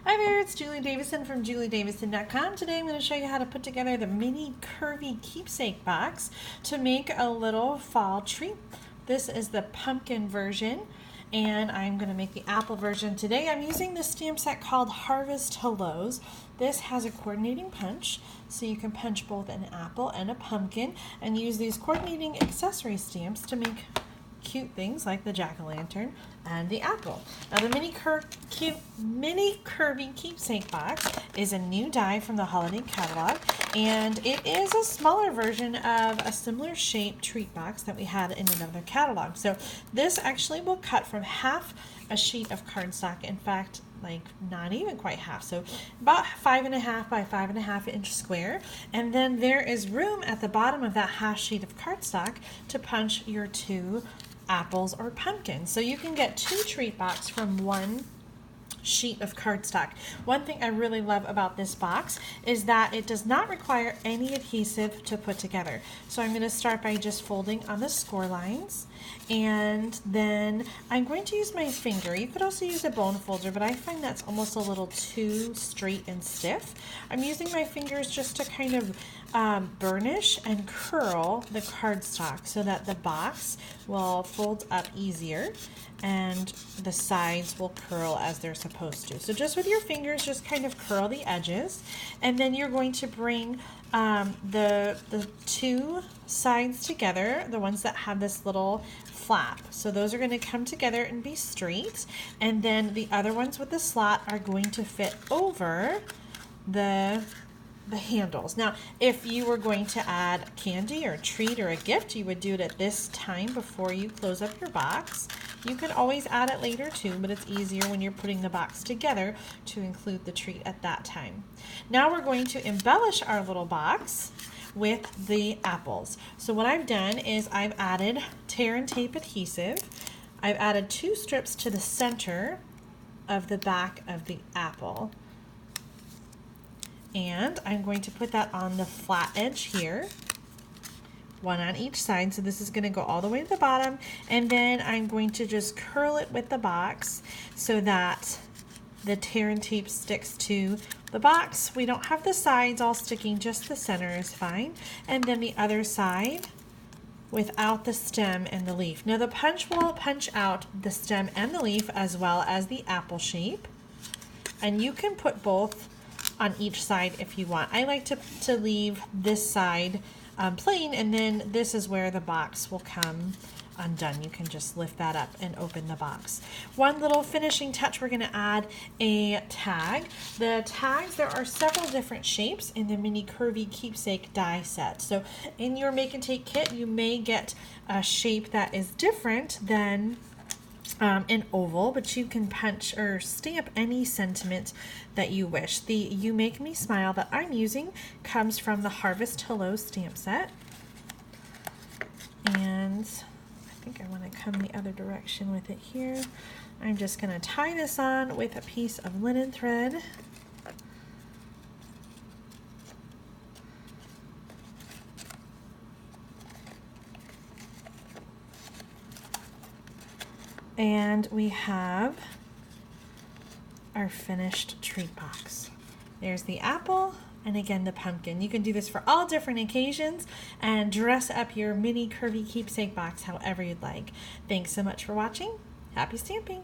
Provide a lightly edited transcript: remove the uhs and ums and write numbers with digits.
Hi there, it's Julie Davison from juliedavison.com. Today I'm going to show you how to put together the mini Curvy Keepsake box to make a little fall tree. This is the pumpkin version, and I'm going to make the apple version today. I'm using this stamp set called Harvest Hellos. This has a coordinating punch, so you can punch both an apple and a pumpkin and use these coordinating accessory stamps to make cute things like the jack-o'-lantern and the apple. Now the mini Curvy Keepsake box is a new die from the holiday catalog, and it is a smaller version of a similar shaped treat box that we had in another catalog. So this actually will cut from half a sheet of cardstock. In fact, like not even quite half, so about 5.5 by 5.5 inch square, and then there is room at the bottom of that half sheet of cardstock to punch your two apples or pumpkins. So you can get two treat box from one sheet of cardstock. One thing I really love about this box is that it does not require any adhesive to put together. So I'm going to start by just folding on the score lines, and then I'm going to use my finger. You could also use a bone folder, but I find that's almost a little too straight and stiff. I'm using my fingers just to kind of burnish and curl the cardstock so that the box will fold up easier and the sides will curl as they're supposed to. So just with your fingers, just kind of curl the edges, and then you're going to bring the two sides together, the ones that have this little flap. So those are going to come together and be straight, and then the other ones with the slot are going to fit over the handles. Now, if you were going to add candy or a treat or a gift, you would do it at this time before you close up your box. You can always add it later too, but it's easier when you're putting the box together to include the treat at that time. Now we're going to embellish our little box with the apples. So what I've done is I've added tear and tape adhesive. I've added 2 strips to the center of the back of the apple, and I'm going to put that on the flat edge here, one on each side. So this is going to go all the way to the bottom, and then I'm going to just curl it with the box so that the tear and tape sticks to the box. We don't have the sides all sticking, just the center is fine, and then the other side without the stem and the leaf. Now the punch will punch out the stem and the leaf as well as the apple shape, and you can put both on each side if you want. I like to leave this side plain, and then this is where the box will come undone. You can just lift that up and open the box. One little finishing touch, we're going to add a tag. The tags, there are several different shapes in the mini Curvy Keepsake die set. So in your make and take kit, you may get a shape that is different than an oval, but you can punch or stamp any sentiment that you wish. The You Make Me Smile that I'm using comes from the Harvest Hello stamp set, and I think I want to come the other direction with it here. I'm just going to tie this on with a piece of linen thread. And we have our finished treat box. There's the apple, and again the pumpkin. You can do this for all different occasions and dress up your mini Curvy Keepsake box however you'd like. Thanks so much for watching. Happy stamping!